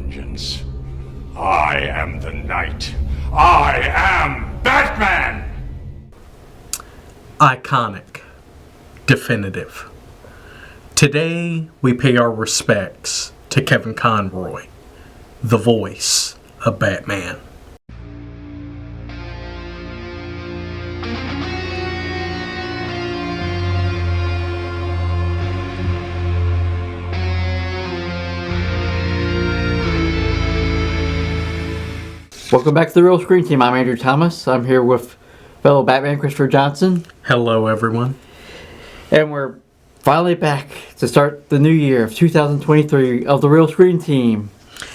vengeance. I am the Knight. I am Batman! Iconic. Definitive. Today, we pay our respects to Kevin Conroy, the voice of Batman. Welcome back to the Real Screen Team. I'm Andrew Thomas. I'm here with fellow Batman Christopher Johnson. Hello, everyone. And we're finally back to start the new year of 2023 of the Real Screen Team.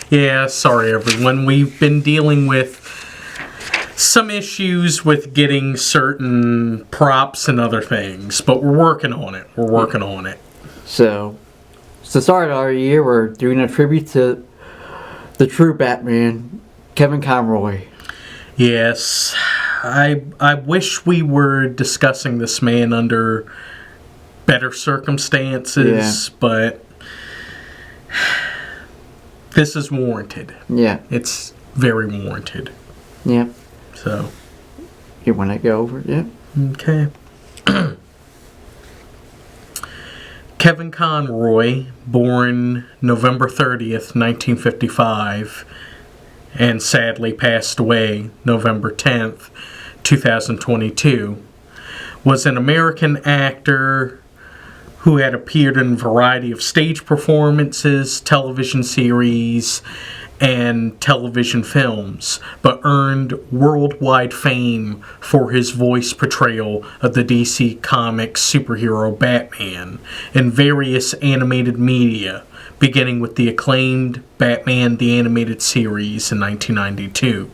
Yeah, sorry, everyone. We've been dealing with some issues with getting certain props and other things, but we're working on it. So, to start our year, we're doing a tribute to the true Batman, Kevin Conroy. Yes, I wish we were discussing this man under better circumstances, but this is warranted. Yeah. It's very warranted. Yeah. So. You want to go over it? Yeah. Okay. Kevin Conroy, born November 30th, 1955, and sadly passed away November 10th, 2022, was an American actor who had appeared in a variety of stage performances, television series, and television films, but earned worldwide fame for his voice portrayal of the DC Comics superhero Batman in various animated media, beginning with the acclaimed Batman the Animated Series in 1992.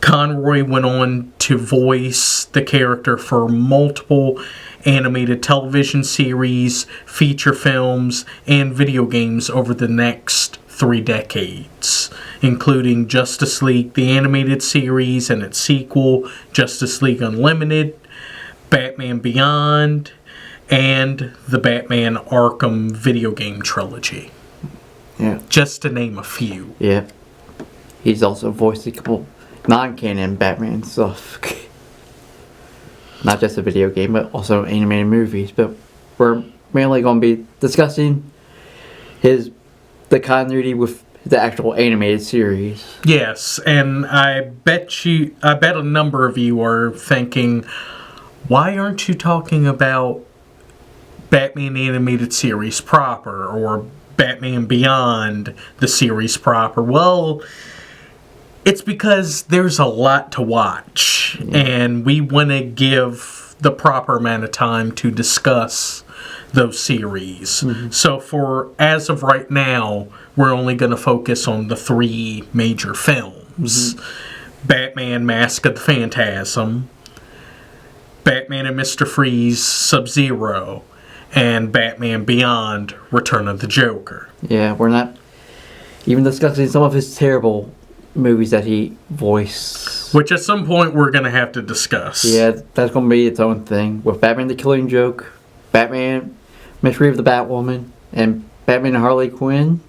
Conroy went on to voice the character for multiple animated television series, feature films, and video games over the next 3 decades, including Justice League the Animated Series and its sequel, Justice League Unlimited, Batman Beyond, and the Batman Arkham video game trilogy. Yeah. Just to name a few. Yeah. He's also voiced a couple non-canon Batman stuff. Not just a video game, but also animated movies. But we're mainly going to be discussing the continuity with the actual animated series. Yes, and I bet a number of you are thinking, why aren't you talking about Batman Animated Series proper, or Batman Beyond the series proper? Well, it's because there's a lot to watch, and we want to give the proper amount of time to discuss those series. Mm-hmm. So as of right now, we're only going to focus on the 3 major films. Mm-hmm. Batman Mask of the Phantasm, Batman and Mr. Freeze Sub-Zero, and Batman Beyond Return of the Joker. Yeah, we're not even discussing some of his terrible movies that he voiced. Which at some point we're going to have to discuss. Yeah, that's going to be its own thing. With Batman the Killing Joke, Batman Mystery of the Batwoman, and Batman and Harley Quinn,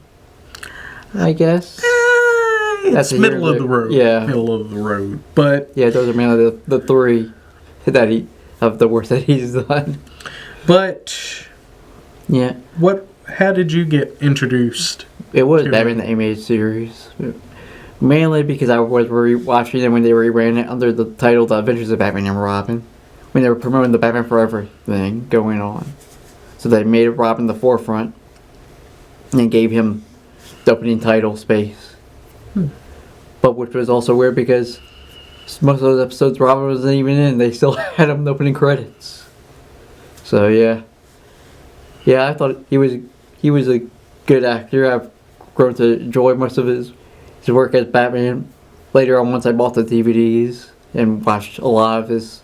I guess. It's middle of the road. Yeah. Middle of the road. But yeah, those are mainly the 3 of the work that he's done. But yeah. How did you get introduced? It was Batman the Animated Series. Mainly because I was watching it when they reran it under the title The Adventures of Batman and Robin. When they were promoting the Batman Forever thing going on. So they made Robin the forefront. And gave him the opening title space. But which was also weird because most of those episodes Robin wasn't even in. They still had him in the opening credits. So yeah. Yeah, I thought he was a good actor. I've grown to enjoy most of his work as Batman. Later on, once I bought the DVDs and watched a lot of his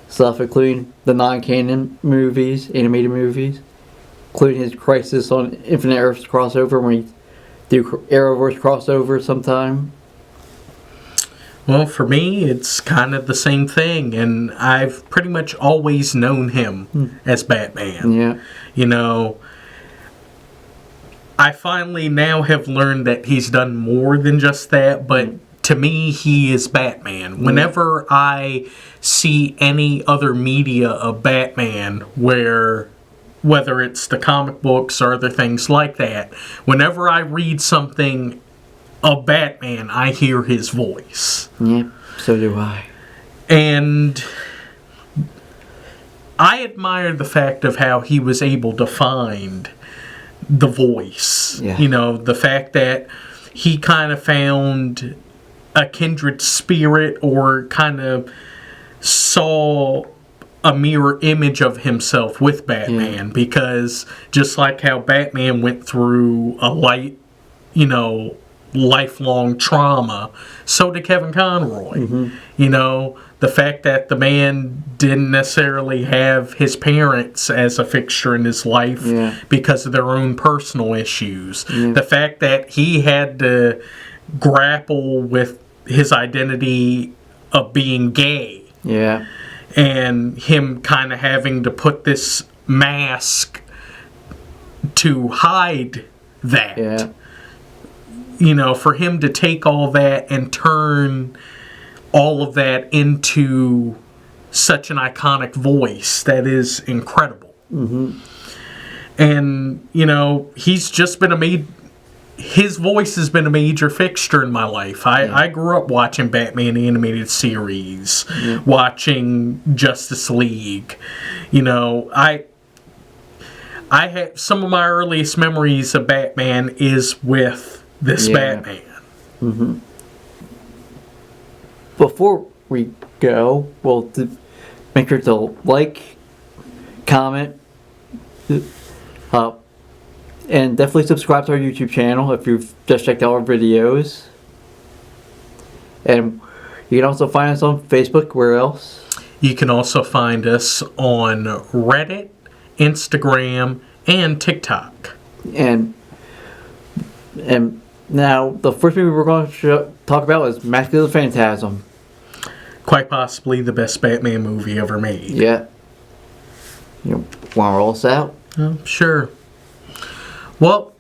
stuff, including the non-canon movies, animated movies, including his Crisis on Infinite Earths crossover when he do Arrowverse crossover sometime. Well, for me, it's kind of the same thing, and I've pretty much always known him as Batman. Yeah. You know, I finally now have learned that he's done more than just that, but to me, he is Batman. Whenever I see any other media of Batman, whether it's the comic books or other things like that, whenever I read something of Batman, I hear his voice. Yep, so do I. And I admire the fact of how he was able to find the voice. Yeah. You know, the fact that he kind of found a kindred spirit or kind of saw a mirror image of himself with Batman. Yeah. Because just like how Batman went through a lifelong trauma, so did Kevin Conroy. Mm-hmm. You know, the fact that the man didn't necessarily have his parents as a fixture in his life because of their own personal issues. Yeah. The fact that he had to grapple with his identity of being gay. Yeah. And him kind of having to put this mask to hide that. Yeah. You know, for him to take all that and turn all of that into such an iconic voice that is incredible. Mm-hmm. And, you know, he's just been his voice has been a major fixture in my life. I grew up watching Batman animated series, watching Justice League. You know, I have some of my earliest memories of Batman is with this Batman. Mm-hmm. Before we go, well, make sure to like, comment, and definitely subscribe to our YouTube channel if you've just checked out our videos. And you can also find us on Facebook. Where else? You can also find us on Reddit, Instagram, and TikTok. And now, the first movie we're going to talk about is Mask of the Phantasm. Quite possibly the best Batman movie ever made. Yeah. You want to roll us out? Sure. Well,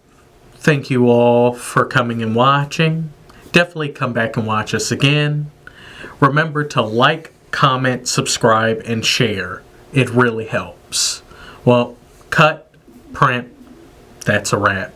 thank you all for coming and watching. Definitely come back and watch us again. Remember to like, comment, subscribe, and share. It really helps. Well, cut, print, that's a wrap.